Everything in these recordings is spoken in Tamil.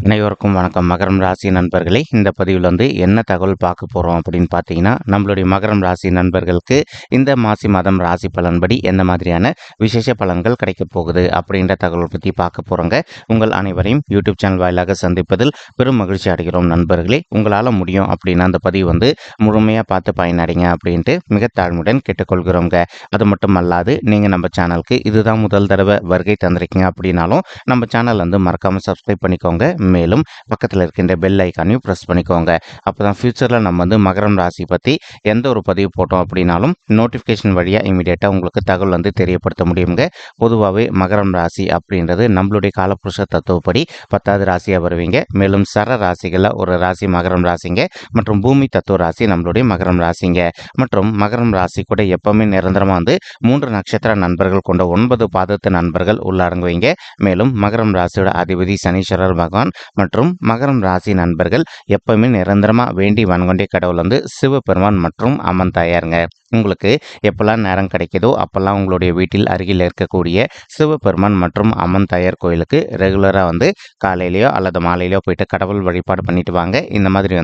அனைவருக்கும் வணக்கம். மகரம் ராசி நண்பர்களே, இந்த பதிவில் என்ன தகவல் பார்க்க போகிறோம் அப்படின்னு பார்த்தீங்கன்னா, நம்மளுடைய மகரம் ராசி நண்பர்களுக்கு இந்த மாசி மாதம் ராசி பலன்படி எந்த மாதிரியான விசேஷ பலன்கள் கிடைக்கப் போகுது அப்படின்ற தகவல் பற்றி பார்க்க போகிறோங்க. உங்கள் அனைவரையும் யூடியூப் சேனல் வாயிலாக சந்திப்பதில் பெரும் மகிழ்ச்சி அடைகிறோம் நண்பர்களே. உங்களால் முடியும் அப்படின்னா அந்த பதிவு முழுமையாக பார்த்து பயனடைங்க அப்படின்ட்டு மிக தாழ்மையுடன் கேட்டுக்கொள்கிறோங்க. அது மட்டும் அல்லாது நீங்கள் நம்ம சேனலுக்கு இதுதான் முதல் தடவை வருகை தந்திருக்கீங்க அப்படின்னாலும் நம்ம சேனல் மறக்காமல் சப்ஸ்கிரைப் பண்ணிக்கோங்க. மேலும் பக்கத்தில் இருக்கின்ற பெல் ஐக்கானையும் ப்ரெஸ் பண்ணிக்கோங்க. அப்போ தான் ஃபியூச்சரில் நம்ம மகரம் ராசி பற்றி எந்த ஒரு பதிவு போட்டோம் அப்படின்னாலும் நோட்டிஃபிகேஷன் வழியாக இமீடியட்டாக உங்களுக்கு தகவல் தெரியப்படுத்த முடியுங்க. பொதுவாகவே மகரம் ராசி அப்படின்றது நம்மளுடைய காலப்புருஷ தத்துவப்படி 10வது ராசியாக வருவீங்க. மேலும் சர ராசிகளில் ஒரு ராசி மகரம் ராசிங்க மற்றும் பூமி தத்துவ ராசி நம்மளுடைய மகரம் ராசிங்க. மற்றும் மகரம் ராசி கூட எப்பவுமே நிரந்தரமாக 3 நட்சத்திர நண்பர்கள் கொண்ட 9 பாதத்து நண்பர்கள் உள்ளடங்குவீங்க. மேலும் மகரம் ராசியோட அதிபதி சனீஸ்வரர் பகவான் மற்றும் மகரம் ராசி நண்பர்கள் எப்பவுமே நிரந்தரமா வேண்டி வணங்கொண்டே கடவுள் சிவபெருமான் மற்றும் அம்மன் தாயாருங்க. உங்களுக்கு எப்பெல்லாம் நேரம் கிடைக்குதோ அப்பெல்லாம் உங்களுடைய வீட்டில் அருகில் இருக்கக்கூடிய சிவபெருமான் மற்றும் அம்மன் தாயார் கோயிலுக்கு ரெகுலராக காலையிலையோ அல்லது மாலையிலையோ போயிட்டு கடவுள் வழிபாடு பண்ணிட்டு வாங்க. இந்த மாதிரி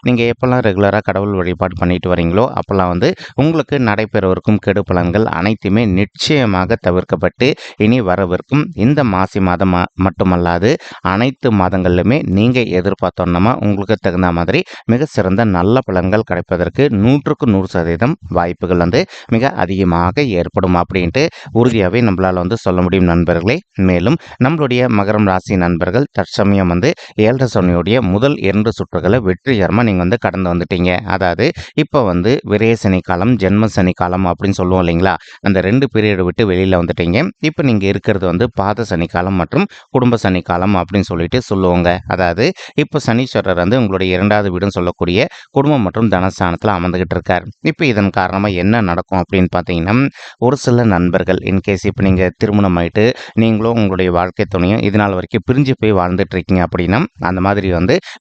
நீங்கள் எப்பெல்லாம் ரெகுலராக கடவுள் வழிபாடு பண்ணிட்டு வரீங்களோ அப்பெல்லாம் உங்களுக்கு நடைபெறவிருக்கும் கெடு பலன்கள் அனைத்துமே நிச்சயமாக தவிர்க்கப்பட்டு இனி வரவிருக்கும் இந்த மாசி மாதம் மட்டுமல்லாது அனைத்து மாதங்களிலுமே நீங்கள் எதிர்பார்த்தோன்னா உங்களுக்கு தகுந்த மாதிரி மிக சிறந்த நல்ல பலன்கள் கிடைப்பதற்கு 100க்கு 100% வாய்ப்புகள் மிக அதிகமாக ஏற்படும் அப்படின்ட்டு உறுதியாகவே நம்மளால் சொல்ல முடியும் நண்பர்களே. மேலும் நம்மளுடைய மகரம் ராசி நண்பர்கள் தற்சமயம் 7 சனியுடைய முதல் 2 சுற்றுகளை வெற்றிகரமாக நீங்கள் கடந்து வந்துட்டீங்க. அதாவது இப்போ விரய சனி காலம், ஜென்ம சனி காலம் அப்படின்னு சொல்லுவோம் இல்லைங்களா, அந்த 2 பீரியட் விட்டு வெளியில் வந்துட்டீங்க. இப்போ நீங்கள் இருக்கிறது பாத சனி காலம் மற்றும் குடும்ப சனி காலம் அப்படின்னு சொல்லிட்டு சொல்லுவாங்க. அதாவது இப்போ சனீஸ்வரர் உங்களுடைய 2வது வீடுன்னு சொல்லக்கூடிய குடும்பம் மற்றும் தனஸ்தானத்தில் அமர்ந்துகிட்டு இருக்கார். இப்போ இதன் காரணமாக என்ன நடக்கும் அப்படின்னு பார்த்தீங்கன்னா, ஒரு சில நண்பர்கள் இன்கேஸ் இப்போ நீங்கள் திருமணம் ஆயிட்டு நீங்களும் உங்களுடைய வாழ்க்கை துணையும் இதனால் வரைக்கும் பிரிஞ்சு போய் வாழ்ந்துட்டு இருக்கீங்க அப்படின்னா, அந்த மாதிரி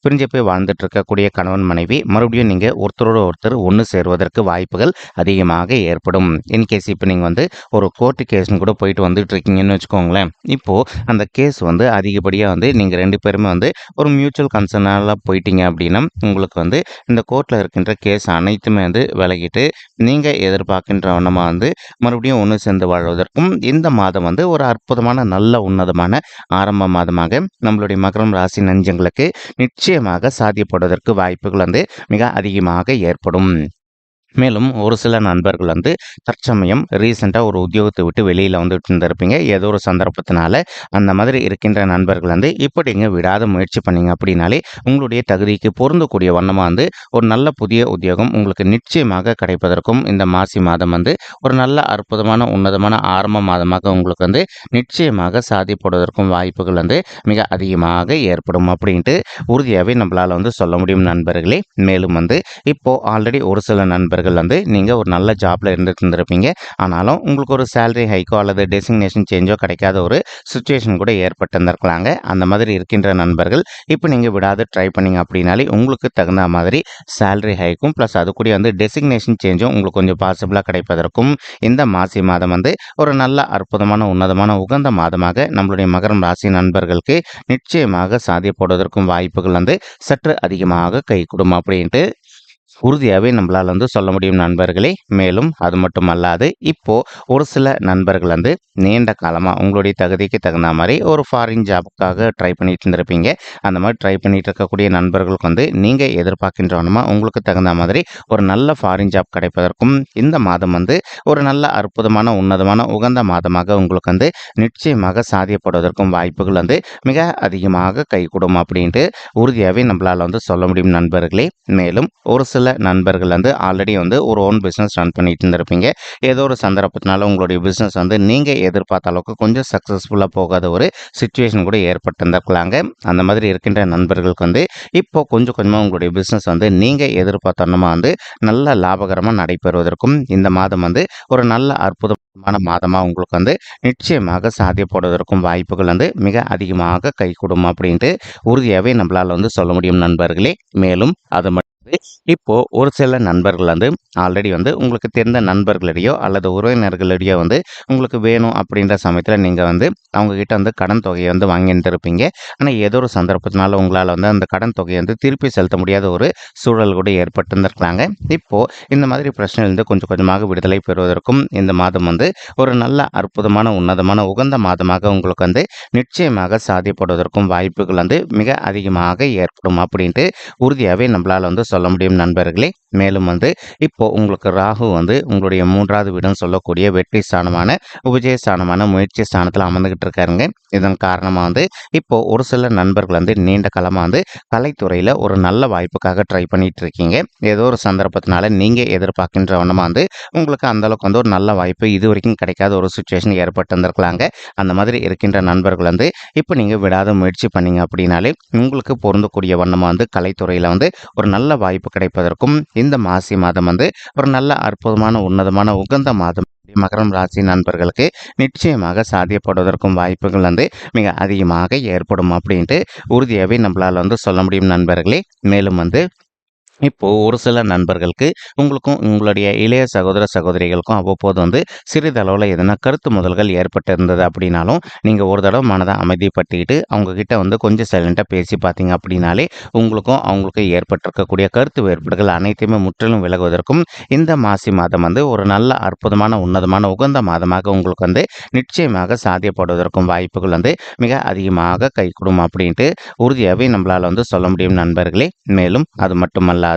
பிரிஞ்சு போய் வாழ்ந்துட்டு இருக்கக்கூடிய கணவன் மனைவி மறுபடியும் நீங்கள் ஒருத்தரோட ஒருத்தர் ஒன்று சேருவதற்கு வாய்ப்புகள் அதிகமாக ஏற்படும். இன்கேஸ் இப்போ நீங்கள் ஒரு கோர்ட்டு கேஸ்னு கூட போயிட்டு வந்துட்டு இருக்கீங்கன்னு வச்சுக்கோங்களேன். இப்போது அந்த கேஸ் அதிகப்படியாக நீங்கள் 2 பேருமே ஒரு மியூச்சுவல் கன்சர்னால போயிட்டீங்க அப்படின்னா உங்களுக்கு இந்த கோர்ட்டில் இருக்கின்ற கேஸ் அனைத்துமே விலகிட்டு நீங்கள் எதிர்பார்க்கின்ற வண்ணமாக மறுபடியும் ஒன்று சேர்ந்து வாழ்வதற்கும் இந்த மாதம் ஒரு அற்புதமான நல்ல உன்னதமான ஆரம்ப மாதமாக நம்மளுடைய மகரம் ராசி நெஞ்சங்களுக்கு நிச்சயமாக சாத்தியப்படுவதற்கு வாய்ப்புகள் மிக அதிகமாக ஏற்படும். மேலும் ஒரு சில நண்பர்கள் தற்சமயம் ரீசெண்டாக ஒரு உத்தியோகத்தை விட்டு வெளியில் இருந்திருப்பீங்க. ஏதோ ஒரு சந்தர்ப்பத்தினால அந்த மாதிரி இருக்கின்ற நண்பர்கள் இப்படிங்க விடாத முயற்சி பண்ணீங்க அப்படின்னாலே உங்களுடைய தகுதிக்கு பொருந்தக்கூடிய வண்ணமாக ஒரு நல்ல புதிய உத்தியோகம் உங்களுக்கு நிச்சயமாக கிடைப்பதற்கும் இந்த மாசி மாதம் ஒரு நல்ல அற்புதமான உன்னதமான ஆரம்ப மாதமாக உங்களுக்கு நிச்சயமாக சாதிப்படுவதற்கும் வாய்ப்புகள் மிக அதிகமாக ஏற்படும் அப்படின்ட்டு உறுதியாகவே நம்மளால் சொல்ல முடியும் நண்பர்களே. மேலும் இப்போ ஆல்ரெடி ஒரு சில நண்பர்கள் நீங்கள் ஒரு நல்ல ஜாப்ல இருந்திருப்பீங்க. ஆனாலும் உங்களுக்கு ஒரு சேலரி ஹைக்கோ அல்லது டெசிக்னேஷன் சேஞ்சோ கிடைக்காத ஒரு சுச்சுவேஷன் கூட ஏற்பட்டிருந்திருக்கலாங்க. அந்த மாதிரி இருக்கின்ற நண்பர்கள் இப்போ நீங்கள் விடாது ட்ரை பண்ணீங்க அப்படின்னாலே உங்களுக்கு தகுந்த மாதிரி சேலரி ஹைக்கும் ப்ளஸ் அது கூட டெசிக்னேஷன் சேஞ்சும் உங்களுக்கு கொஞ்சம் பாசிபிளாக கிடைப்பதற்கும் இந்த மாசி மாதம் ஒரு நல்ல அற்புதமான உன்னதமான உகந்த மாதமாக நம்மளுடைய மகரம் ராசி நண்பர்களுக்கு நிச்சயமாக சாத்தியப்படுவதற்கும் வாய்ப்புகள் சற்று அதிகமாக கைகூடும் அப்படின்ட்டு உறுதியாகவே நம்மளால் சொல்ல முடியும் நண்பர்களே. மேலும் அது மட்டும் அல்லாது இப்போ ஒரு சில நண்பர்கள் நீண்ட காலமாக உங்களுடைய தகுதிக்கு தகுந்த மாதிரி ஒரு ஃபாரின் ஜாபுக்காக ட்ரை பண்ணிட்டு இருந்திருப்பீங்க. அந்த மாதிரி ட்ரை பண்ணிட்டு இருக்கக்கூடிய நண்பர்களுக்கு நீங்கள் எதிர்பார்க்கின்றவனமா உங்களுக்கு தகுந்த மாதிரி ஒரு நல்ல ஃபாரின் ஜாப் கிடைப்பதற்கும் இந்த மாதம் ஒரு நல்ல அற்புதமான உன்னதமான உகந்த மாதமாக உங்களுக்கு நிச்சயமாக சாத்தியப்படுவதற்கும் வாய்ப்புகள் மிக அதிகமாக கைகூடும் அப்படின்ட்டு உறுதியாகவே நம்மளால் சொல்ல முடியும் நண்பர்களே. மேலும் ஒரு சில நண்பர்கள் ஆல்ரெடி ஒரு ஓன் பிஸ்னஸ் ரன் பண்ணிட்டு இருந்திருப்பீங்க. ஏதோ ஒரு சந்தர்ப்பத்தினால உங்களுடைய பிஸ்னஸ் நீங்கள் எதிர்பார்த்த அளவுக்கு கொஞ்சம் சக்ஸஸ்ஃபுல்லாக போகாத ஒரு சுச்சுவேஷன் கூட ஏற்பட்டிருந்திருக்கலாங்க. அந்த மாதிரி இருக்கின்ற நண்பர்களுக்கு இப்போ கொஞ்சம் கொஞ்சமாக உங்களுடைய பிஸ்னஸ் நீங்கள் எதிர்பார்த்தோன்னா நல்ல லாபகரமாக நடைபெறுவதற்கும் இந்த மாதம் ஒரு நல்ல அற்புதமான மாதமாக உங்களுக்கு நிச்சயமாக சாத்தியப்படுவதற்கும் வாய்ப்புகள் மிக அதிகமாக கைகூடும் அப்படின்ட்டு உறுதியாகவே நம்மளால் சொல்ல முடியும் நண்பர்களே. மேலும் அது இப்போ ஒரு சில நண்பர்கள் வந்து ஆல்ரெடி வந்து உங்களுக்கு தெரிந்த நண்பர்களிடையோ அல்லது உறவினர்களிடையோ வந்து உங்களுக்கு வேணும் அப்படின்ற சமயத்துல நீங்க வந்து அவங்க கிட்ட வந்து கடன் தொகையை வந்து வாங்கியிருந்திருப்பீங்க. ஆனா ஏதோ ஒரு சந்தர்ப்பத்தினால உங்களால வந்து அந்த கடன் தொகையை வந்து திருப்பி செலுத்த முடியாத ஒரு சூழல் கூட ஏற்பட்டிருந்திருக்கலாங்க. இப்போ இந்த மாதிரி பிரச்சனையிலிருந்து கொஞ்சம் கொஞ்சமாக விடுதலை பெறுவதற்கும் இந்த மாதம் வந்து ஒரு நல்ல அற்புதமான, உன்னதமான, உகந்த மாதமாக உங்களுக்கு வந்து நிச்சயமாக சாத்தியப்படுவதற்கும் வாய்ப்புகள் வந்து மிக அதிகமாக ஏற்படும் அப்படின்ட்டு உறுதியாவே நம்மளால வந்து சொல்ல முடியும் நண்பர்களே. மேலும் வந்து இப்போ உங்களுக்கு ராகு வந்து உங்களுடைய 3வது வீடுன்னு சொல்லக்கூடிய வெற்றி ஸ்தானமான, உபஜய ஸ்தானமான, முயற்சி ஸ்தானத்துல அமர்ந்துகிட்டு இருக்காருங்க. இதன் காரணமா வந்து இப்போ ஒரு சில நண்பர்கள் வந்து நீண்ட காலமா வந்து கலைத்துறையில ஒரு நல்ல வாய்ப்புக்காக ட்ரை பண்ணிட்டு இருக்கீங்க. ஏதோ ஒரு சந்தர்ப்பத்தினால நீங்க எதிர்பார்க்கின்ற வண்ணமா வந்து உங்களுக்கு அந்த அளவுக்கு வந்து ஒரு நல்ல வாய்ப்பு இதுவரைக்கும் கிடைக்காத ஒரு சிச்சுவேஷன் ஏற்பட்டு இருந்திருக்கலாங்க. அந்த மாதிரி இருக்கின்ற நண்பர்கள் வந்து இப்போ நீங்க விடாத முயற்சி பண்ணீங்க அப்படின்னாலே உங்களுக்கு பொருந்தக்கூடிய வண்ணமா வந்து கலைத்துறையில வந்து ஒரு நல்ல வாய்ப்பு கிடைப்பதற்கும் இந்த மாசி மாதம் வந்து ஒரு நல்ல அற்புதமான, உன்னதமான, உகந்த மாதம். மகரம் ராசி நண்பர்களுக்கு நிச்சயமாக சாத்தியப்படுவதற்கும் வாய்ப்புகள் வந்து மிக அதிகமாக ஏற்படும் அப்படின்ட்டு உறுதியாவே நம்மளால வந்து சொல்ல முடியும் நண்பர்களே. மேலும் வந்து இப்போ ஒரு சில நண்பர்களுக்கு உங்களுக்கும் உங்களுடைய இளைய சகோதர சகோதரிகளுக்கும் அவ்வப்போது வந்து சிறிதளவில் எதனா கருத்து மோதல்கள் ஏற்பட்டு இருந்தது அப்படின்னாலும் நீங்கள் ஒரு தடவை மனதை அமைதிப்படுத்திக்கிட்டு அவங்க கிட்ட வந்து கொஞ்சம் சைலண்டாக பேசி பார்த்தீங்க அப்படின்னாலே உங்களுக்கும் அவங்களுக்கும் ஏற்பட்டிருக்கக்கூடிய கருத்து வேறுபாடுகள் அனைத்தையுமே முற்றிலும் விலகுவதற்கும் இந்த மாசி மாதம் வந்து ஒரு நல்ல அற்புதமான, உன்னதமான, உகந்த மாதமாக உங்களுக்கு வந்து நிச்சயமாக சாத்தியப்படுவதற்கும் வாய்ப்புகள் வந்து மிக அதிகமாக கைகூடும் அப்படின்ட்டு உறுதியாகவே நம்மளால் வந்து சொல்ல முடியும் நண்பர்களே. மேலும் அது மட்டுமல்லாது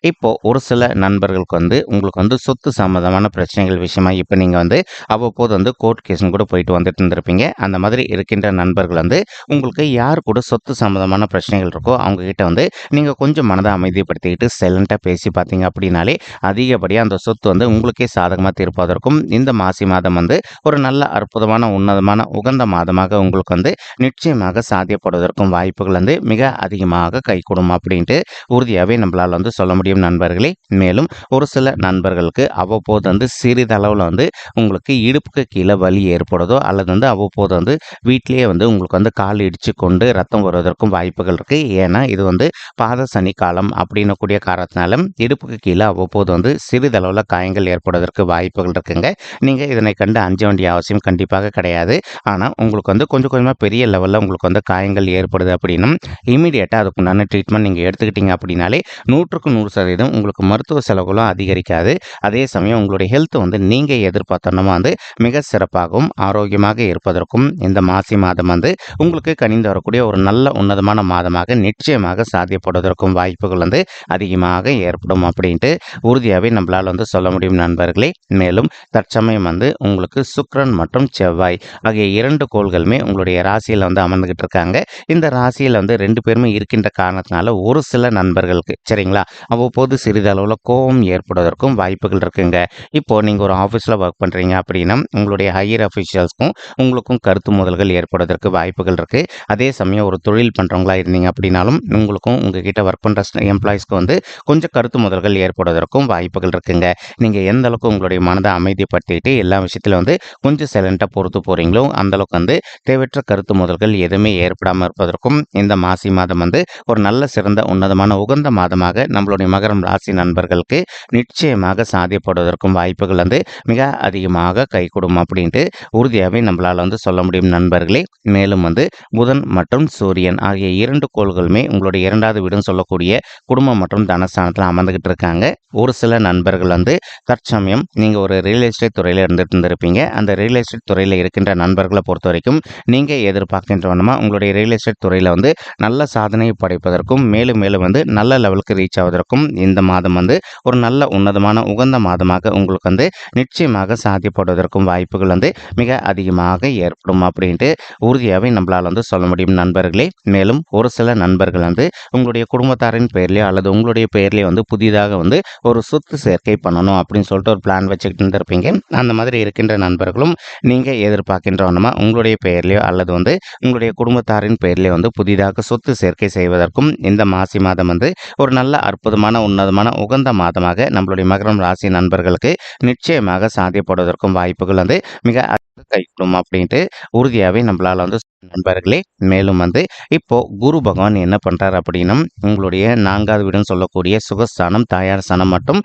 இப்போ ஒரு சில நண்பர்களுக்கு வந்து உங்களுக்கு வந்து சொத்து சம்பந்தமான பிரச்சனைகள் விஷயமா இப்போ நீங்கள் வந்து அவ்வப்போது வந்து கோர்ட் கேஸ்னு கூட போயிட்டு வந்துட்டு இருந்திருப்பீங்க. அந்த மாதிரி இருக்கின்ற நண்பர்கள் வந்து உங்களுக்கு யார் கூட சொத்து சம்பந்தமான பிரச்சனைகள் இருக்கோ அவங்க கிட்ட வந்து நீங்கள் கொஞ்சம் மனதை அமைதிப்படுத்திக்கிட்டு சைலண்டாக பேசி பார்த்தீங்க அப்படின்னாலே அதிகப்படியாக அந்த சொத்து வந்து உங்களுக்கே சாதகமாக தீர்ப்பதற்கும் இந்த மாசி மாதம் வந்து ஒரு நல்ல அற்புதமான, உன்னதமான, உகந்த மாதமாக உங்களுக்கு வந்து நிச்சயமாக சாத்தியப்படுவதற்கும் வாய்ப்புகள் வந்து மிக அதிகமாக கைகூடும் அப்படின்ட்டு உறுதியாகவே நம்மளால் வந்து சொல்ல முடியும் நண்பர்களே. மேலும் ஒரு சில நண்பர்களுக்கு அவ்வப்போது வந்து சிறிதளவில் வந்து உங்களுக்கு இடுப்புக்கு கீழே வலி ஏற்படுதோ அல்லது வந்து அவ்வப்போது வந்து வீட்டிலேயே வந்து உங்களுக்கு வந்து கால் இடிச்சு கொண்டு ரத்தம் வருவதற்கும் வாய்ப்புகள் இருக்குது. ஏன்னா இது வந்து பாத சனி காலம் அப்படின்னக்கூடிய காரணத்தினால இடுப்புக்கு கீழே அவ்வப்போது வந்து சிறிதளவில் காயங்கள் ஏற்படுவதற்கு வாய்ப்புகள் இருக்குங்க. நீங்கள் இதனை கண்டு அஞ்ச வேண்டிய அவசியம் கண்டிப்பாக கிடையாது. ஆனால் உங்களுக்கு வந்து கொஞ்சம் கொஞ்சமாக பெரிய லெவலில் உங்களுக்கு வந்து காயங்கள் ஏற்படுது அப்படின்னும் இமீடியட்டாக அதுக்குண்டான ட்ரீட்மெண்ட் நீங்கள் எடுத்துக்கிட்டீங்க அப்படின்னாலே 100% உங்களுக்கு மருத்துவ செலவுகளும் அதிகரிக்காது. அதே சமயம் உங்களுடைய ஹெல்த் வந்து நீங்கள் எதிர்பார்த்தோன்னா வந்து மிக சிறப்பாகவும் ஆரோக்கியமாக இருப்பதற்கும் இந்த மாசி மாதம் வந்து உங்களுக்கு கனிந்து வரக்கூடிய ஒரு நல்ல உன்னதமான மாதமாக நிச்சயமாக சாத்தியப்படுவதற்கும் வாய்ப்புகள் வந்து அதிகமாக ஏற்படும் அப்படின்ட்டு உறுதியாகவே நம்மளால் வந்து சொல்ல முடியும் நண்பர்களே. மேலும் தற்சமயம் வந்து உங்களுக்கு சுக்கிரன் மற்றும் செவ்வாய் ஆகிய 2 கோள்களுமே உங்களுடைய ராசியில் வந்து அமர்ந்துகிட்டு இருக்காங்க. இந்த ராசியில் வந்து 2 பேருமே இருக்கின்ற காரணத்தினால ஒரு சில நண்பர்களுக்கு சரிங்களா அவ்வப்போது சிறிதளவில் கோபம் ஏற்படுவதற்கும் வாய்ப்புகள் இருக்குங்க. இப்போ நீங்கள் ஒரு ஆஃபீஸில் ஒர்க் பண்ணுறீங்க அப்படின்னா உங்களுடைய ஹையர் அஃபிஷியல்ஸ்க்கும் உங்களுக்கும் கருத்து மோதல்கள் ஏற்படுவதற்கு வாய்ப்புகள் இருக்குது. அதே சமயம் ஒரு தொழில் பண்ணுறவங்களா இருந்தீங்க அப்படின்னாலும் உங்களுக்கும் உங்ககிட்ட ஒர்க் பண்ணுற எம்ப்ளாயிஸ்க்கு வந்து கொஞ்சம் கருத்து மோதல்கள் ஏற்படுவதற்கும் வாய்ப்புகள் இருக்குங்க. நீங்கள் எந்த அளவுக்கு உங்களுடைய மனதை அமைதிப்படுத்திட்டு எல்லா விஷயத்திலும் வந்து கொஞ்சம் சைலண்டாக பொறுத்து போகிறீங்களோ அந்தளவுக்கு வந்து தேவையற்ற கருத்து மோதல்கள் எதுவுமே ஏற்படாமல் இருப்பதற்கும் இந்த மாசி மாதம் வந்து ஒரு நல்ல சிறந்த உன்னதமான உகந்த மாதமாக நம்மளுடைய மகரம் ராசி நண்பர்களுக்கு நிச்சயமாக சாத்தியப்படுவதற்கும் வாய்ப்புகள் வந்து மிக அதிகமாக கைகூடும் அப்படின்ட்டு உறுதியாகவே நம்மளால் வந்து சொல்ல முடியும் நண்பர்களே. மேலும் வந்து புதன் மற்றும் சூரியன் ஆகிய 2 கோள்களுமே உங்களுடைய 2வது வீடுன்னு சொல்லக்கூடிய குடும்பம் மற்றும் தனஸ்தானத்தில் அமர்ந்துகிட்டு இருக்காங்க. ஒரு சில நண்பர்கள் வந்து தற்சமயம் நீங்கள் ஒரு ரியல் எஸ்டேட் துறையில் இருந்துட்டு இருந்திருப்பீங்க. அந்த ரியல் எஸ்டேட் துறையில் இருக்கின்ற நண்பர்களை பொறுத்த வரைக்கும் நீங்கள் எதிர்பார்க்கின்ற வண்ணமாக உங்களுடைய ரியல் எஸ்டேட் துறையில் வந்து நல்ல சாதனை படைப்பதற்கும் மேலும் மேலும் வந்து நல்ல லெவலுக்கு ரீச் ஆவதற்கும் இந்த மாதம் வந்து ஒரு நல்ல உன்னதமான உகந்த மாதமாக உங்களுக்கு வந்து நிச்சயமாக சாத்தியப்படுவதற்கும் வாய்ப்புகள் வந்து மிக அதிகமாக ஏற்படும் அப்படின்ட்டு உறுதியாகவே நம்மளால் வந்து சொல்ல முடியும் நண்பர்களே. மேலும் ஒரு சில நண்பர்கள் வந்து உங்களுடைய குடும்பத்தாரின் பெயர்லையோ அல்லது உங்களுடைய பெயர்லையோ வந்து புதிதாக வந்து ஒரு சொத்து சேர்க்கை பண்ணணும் அப்படின்னு சொல்லிட்டு ஒரு பிளான் வச்சுக்கிட்டு இருந்திருப்பீங்க. அந்த மாதிரி இருக்கின்ற நண்பர்களும் நீங்கள் எதிர்பார்க்கின்ற வண்ணமா உங்களுடைய பெயர்லையோ அல்லது வந்து உங்களுடைய குடும்பத்தாரின் பெயர்லையோ வந்து புதிதாக சொத்து சேர்க்கை செய்வதற்கும் இந்த மாசி மாதம் வந்து ஒரு நல்ல அற்புதமான, உன்னதமான, உகந்த மாதமாக நம்மளுடைய மகரம் ராசி நண்பர்களுக்கு நிச்சயமாக சாத்தியப்படுவதற்கும் வாய்ப்புகள் வந்து மிக கைகூடும் அப்படின்ட்டு உறுதியாவே நம்மளால வந்து நண்பர்களே. மேலும் வந்து இப்போ குரு பகவான் என்ன பண்றாரு அப்படின்னா, உங்களுடைய 4வது வீடுன்னு சொல்லக்கூடிய சுகஸ்தானம், தாயார் ஸ்தானம் மற்றும்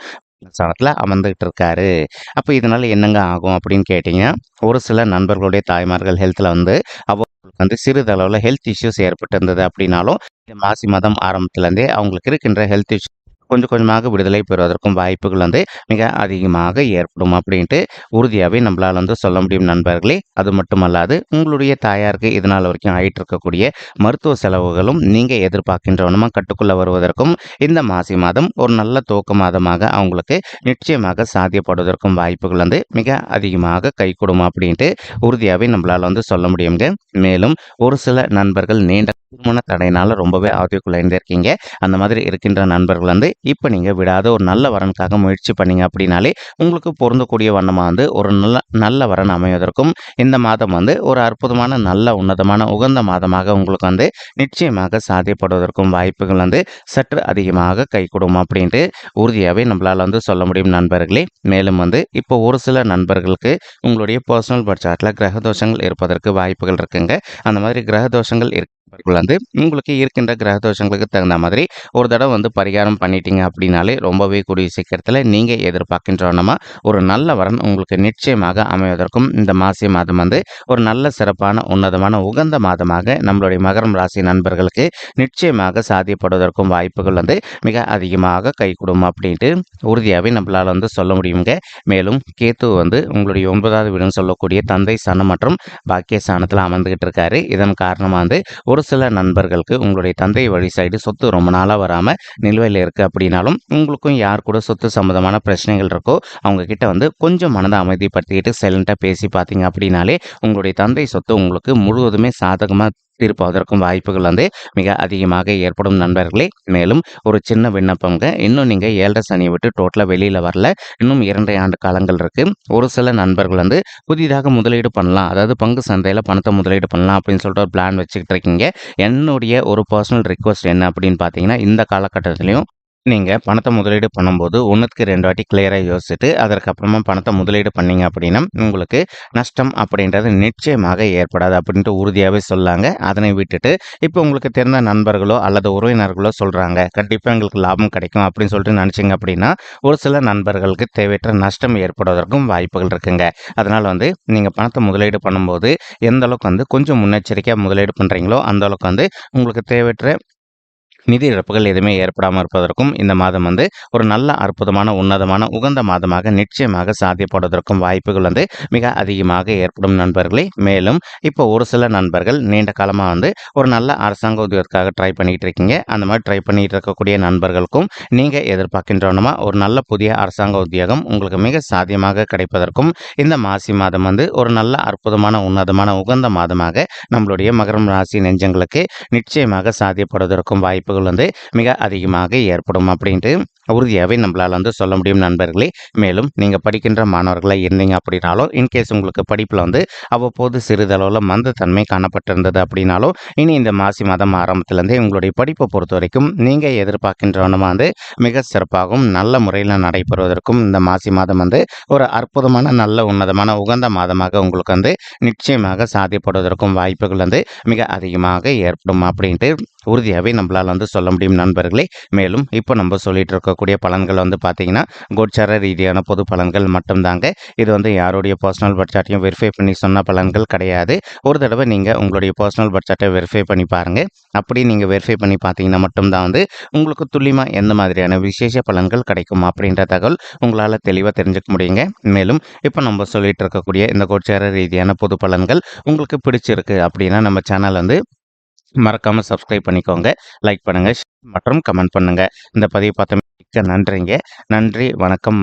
ஸ்தானத்துல அமர்ந்துகிட்டு இருக்காரு. அப்ப இதனால என்னங்க ஆகும் அப்படின்னு கேட்டீங்கன்னா, ஒரு சில நண்பர்களுடைய தாய்மார்கள் ஹெல்த்ல வந்து அவங்களுக்கு வந்து சிறிதளவுல ஹெல்த் இஷ்யூஸ் ஏற்பட்டு இருந்தது அப்படின்னாலும், இந்த மாசி மாதம் ஆரம்பத்துல இருந்தே அவங்களுக்கு இருக்கின்ற ஹெல்த் இஷ்யூ கொஞ்சம் கொஞ்சமாக விடுதலை பெறுவதற்கும் வாய்ப்புகள் வந்து மிக அதிகமாக ஏற்படும் அப்படின்ட்டு உறுதியாவே நம்மளால வந்து சொல்ல முடியும் நண்பர்களே. அது மட்டுமல்லாது உங்களுடைய தாயாருக்கு இதனால் வரைக்கும் ஆயிட்டு இருக்கக்கூடிய மருத்துவ செலவுகளும் நீங்க எதிர்பார்க்கின்றவனமா கட்டுக்குள்ள வருவதற்கும் இந்த மாசி மாதம் ஒரு நல்ல துவக்க மாதமாக அவங்களுக்கு நிச்சயமாக சாத்தியப்படுவதற்கும் வாய்ப்புகள் வந்து மிக அதிகமாக கைகூடும் அப்படின்ட்டு உறுதியாவே நம்மளால வந்து சொல்ல முடியுங்க. மேலும் ஒரு சில நண்பர்கள் நீண்ட திருமண தடையினால ரொம்பவே ஆதிக்குள்ள இருக்கீங்க. அந்த மாதிரி இருக்கின்ற நண்பர்கள் வந்து இப்ப நீங்க விடாத ஒரு நல்ல வரனுக்காக முயற்சி பண்ணீங்க அப்படின்னாலே உங்களுக்கு பொருந்தக்கூடிய வண்ணமா வந்து ஒரு நல்ல நல்ல வரன் அமைவதற்கும் இந்த மாதம் வந்து ஒரு அற்புதமான, நல்ல உன்னதமான, உகந்த மாதமாக உங்களுக்கு வந்து நிச்சயமாக சாத்தியப்படுவதற்கும் வாய்ப்புகள் வந்து சற்று அதிகமாக கைகூடும் அப்படின்ட்டு உறுதியாவே நம்மளால வந்து சொல்ல முடியும் நண்பர்களே. மேலும் வந்து இப்போ ஒரு சில நண்பர்களுக்கு உங்களுடைய பர்சனல் பட்ஜெட்ல கிரக தோஷங்கள் இருப்பதற்கு வாய்ப்புகள் இருக்குங்க. அந்த மாதிரி கிரக தோஷங்கள் வந்து உங்களுக்கு இருக்கின்ற கிரக தோஷங்களுக்கு தகுந்த மாதிரி ஒரு தடவை வந்து பரிகாரம் பண்ணிட்டீங்க அப்படின்னாலே ரொம்பவே கூடிய சீக்கிரத்தில் நீங்க எதிர்பார்க்கின்றவனமா ஒரு நல்ல வரன் உங்களுக்கு நிச்சயமாக அமைவதற்கும் இந்த மாசி மாதம் வந்து ஒரு நல்ல சிறப்பான, உன்னதமான, உகந்த மாதமாக நம்மளுடைய மகரம் ராசி நண்பர்களுக்கு நிச்சயமாக சாத்தியப்படுவதற்கும் வாய்ப்புகள் வந்து மிக அதிகமாக கைகூடும் அப்படின்ட்டு உறுதியாகவே நம்மளால வந்து சொல்ல முடியுங்க. மேலும் கேத்து வந்து உங்களுடைய 9வது வீடுன்னு சொல்லக்கூடிய தந்தை ஸ்தானம் மற்றும் பாக்கிய ஸ்தானத்தில் அமர்ந்துகிட்டு இருக்காரு. இதன் காரணமாக வந்து ஒரு சில நண்பர்களுக்கு உங்களுடைய தந்தை வழி சைடு சொத்து ரொம்ப நாளா வராம நிலுவையில் இருக்கு அப்படின்னாலும், உங்களுக்கும் யார் கூட சொத்து சம்பந்தமான பிரச்சனைகள் இருக்கோ அவங்க கிட்ட வந்து கொஞ்சம் மனதை அமைதிப்படுத்திக்கிட்டு சைலண்டா பேசி பார்த்தீங்க அப்படின்னாலே உங்களுடைய தந்தை சொத்து உங்களுக்கு முழுவதுமே சாதகமா தீர்ப்பதற்கும் வாய்ப்புகள் வந்து மிக அதிகமாக ஏற்படும் நண்பர்களே. மேலும் ஒரு சின்ன விண்ணப்பங்க, இன்னும் நீங்க 7.5 சனியை விட்டு டோட்டலா வெளியில வரல. இன்னும் 2 ஆண்டு காலங்கள் இருக்கு. ஒரு சில நண்பர்கள் வந்து புதிதாக முதலீடு பண்ணலாம், அதாவது பங்கு சந்தையில பணத்தை முதலீடு பண்ணலாம் அப்படின்னு சொல்லிட்டு ஒரு பிளான் வச்சுக்கிட்டு இருக்கீங்க. என்னுடைய ஒரு பர்சனல் ரிக்வஸ்ட் என்ன அப்படின்னு பார்த்தீங்கன்னா, இந்த காலகட்டத்திலையும் நீங்க பணத்த முதலீடு பண்ணும்போது 1க்கு 2 வாட்டி கிளியரா யோசிச்சுட்டு, அதற்கப்புறமா பணத்த முதலீடு பண்ணீங்க அப்படின்னா, உங்களுக்கு நஷ்டம் அப்படின்றது நிச்சயமாக ஏற்படாது அப்படின்ட்டு உறுதியாவே சொல்லாங்க. அதனை விட்டுட்டு, இப்போ உங்களுக்கு தெரிந்த நண்பர்களோ அல்லது உறவினர்களோ சொல்றாங்க, கண்டிப்பா எங்களுக்கு லாபம் கிடைக்கும் அப்படின்னு சொல்லிட்டு நினைச்சீங்க அப்படின்னா, ஒரு சில நண்பர்களுக்கு தேவையற்ற நஷ்டம் ஏற்படுவதற்கும் வாய்ப்புகள் இருக்குங்க. அதனால வந்து நீங்க பணத்த முதலீடு பண்ணும்போது, எந்த அளவுக்கு வந்து கொஞ்சம் முன்னெச்சரிக்கையா முதலீடு பண்றீங்களோ, அந்த அளவுக்கு வந்து உங்களுக்கு தேவையற்ற நிதி இழப்புகள் எதுவுமே ஏற்படாமல் இருப்பதற்கும் இந்த மாதம் வந்து ஒரு நல்ல அற்புதமான, உன்னதமான, உகந்த மாதமாக நிச்சயமாக சாத்தியப்படுவதற்கும் வாய்ப்புகள் வந்து மிக அதிகமாக ஏற்படும் நண்பர்களே. மேலும் இப்போ ஒரு சில நண்பர்கள் நீண்ட காலமா வந்து ஒரு நல்ல அரசாங்க உத்தியோகத்துக்காக ட்ரை பண்ணிட்டு இருக்கீங்க. அந்த மாதிரி ட்ரை பண்ணிட்டு இருக்கக்கூடிய நண்பர்களுக்கும் நீங்க எதிர்பார்க்கின்றவனமா ஒரு நல்ல புதிய அரசாங்க உத்தியோகம் உங்களுக்கு மிக சாத்தியமாக கிடைப்பதற்கும் இந்த மாசி மாதம் வந்து ஒரு நல்ல அற்புதமான, உன்னதமான, உகந்த மாதமாக நம்மளுடைய மகரம் ராசி நெஞ்சங்களுக்கு நிச்சயமாக சாத்தியப்படுவதற்கும் வாய்ப்புகள் வந்து மிக அதிகமாக ஏற்படும் அப்படின்ட்டு உறுதியாகவே நம்மளால வந்து சொல்ல முடியும் நண்பர்களே. மேலும் நீங்க படிக்கின்ற மாணவர்களாக இருந்தீங்க அப்படின்னாலும், இன்கேஸ் உங்களுக்கு படிப்புல வந்து அவ்வப்போது சிறிதளவில் மந்தத்தன்மை காணப்பட்டிருந்தது அப்படின்னாலும், இனி இந்த மாசி மாதம் ஆரம்பத்திலிருந்தே உங்களுடைய படிப்பை பொறுத்த வரைக்கும் நீங்க எதிர்பார்க்கின்றவனமா வந்து மிக சிறப்பாகவும் நல்ல முறையில் நடைபெறுவதற்கும் இந்த மாசி மாதம் வந்து ஒரு அற்புதமான, நல்ல உன்னதமான, உகந்த மாதமாக உங்களுக்கு வந்து நிச்சயமாக சாத்தியப்படுவதற்கும் வாய்ப்புகள் வந்து மிக அதிகமாக ஏற்படும் அப்படின்ட்டு உறுதியாகவே நம்மளால் வந்து சொல்ல முடியும் நண்பர்களே. மேலும் இப்போ நம்ம சொல்லிட்டு இருக்கக்கூடிய பலன்கள் வந்து பார்த்தீங்கன்னா, கோச்சார ரீதியான பொது பலன்கள் மட்டும்தாங்க. இது வந்து யாருடைய பர்சனல் பட்ஜெட்டையும் வெரிஃபை பண்ணி சொன்ன பலன்கள் கிடையாது. ஒரு தடவை நீங்கள் உங்களுடைய பர்சனல் பட்ஜெட்டை வெரிஃபை பண்ணி பாருங்கள். அப்படி நீங்கள் வெரிஃபை பண்ணி பார்த்தீங்கன்னா மட்டும்தான் வந்து உங்களுக்கு துல்லியமாக எந்த மாதிரியான விசேஷ பலன்கள் கிடைக்கும் அப்படின்ற தகவல் உங்களால் தெளிவாக தெரிஞ்சுக்க முடியுங்க. மேலும் இப்போ நம்ம சொல்லிட்டு இருக்கக்கூடிய இந்த கோச்சார ரீதியான பொது பலன்கள் உங்களுக்கு பிடிச்சிருக்கு அப்படின்னா நம்ம சேனல் வந்து மறக்காம சப்ஸ்கிரைப் பண்ணிக்கோங்க. லைக் பண்ணுங்க மற்றும் கமெண்ட் பண்ணுங்க. இந்த பதிவை பார்த்த மிக்க நன்றிங்க. நன்றி, வணக்கம்.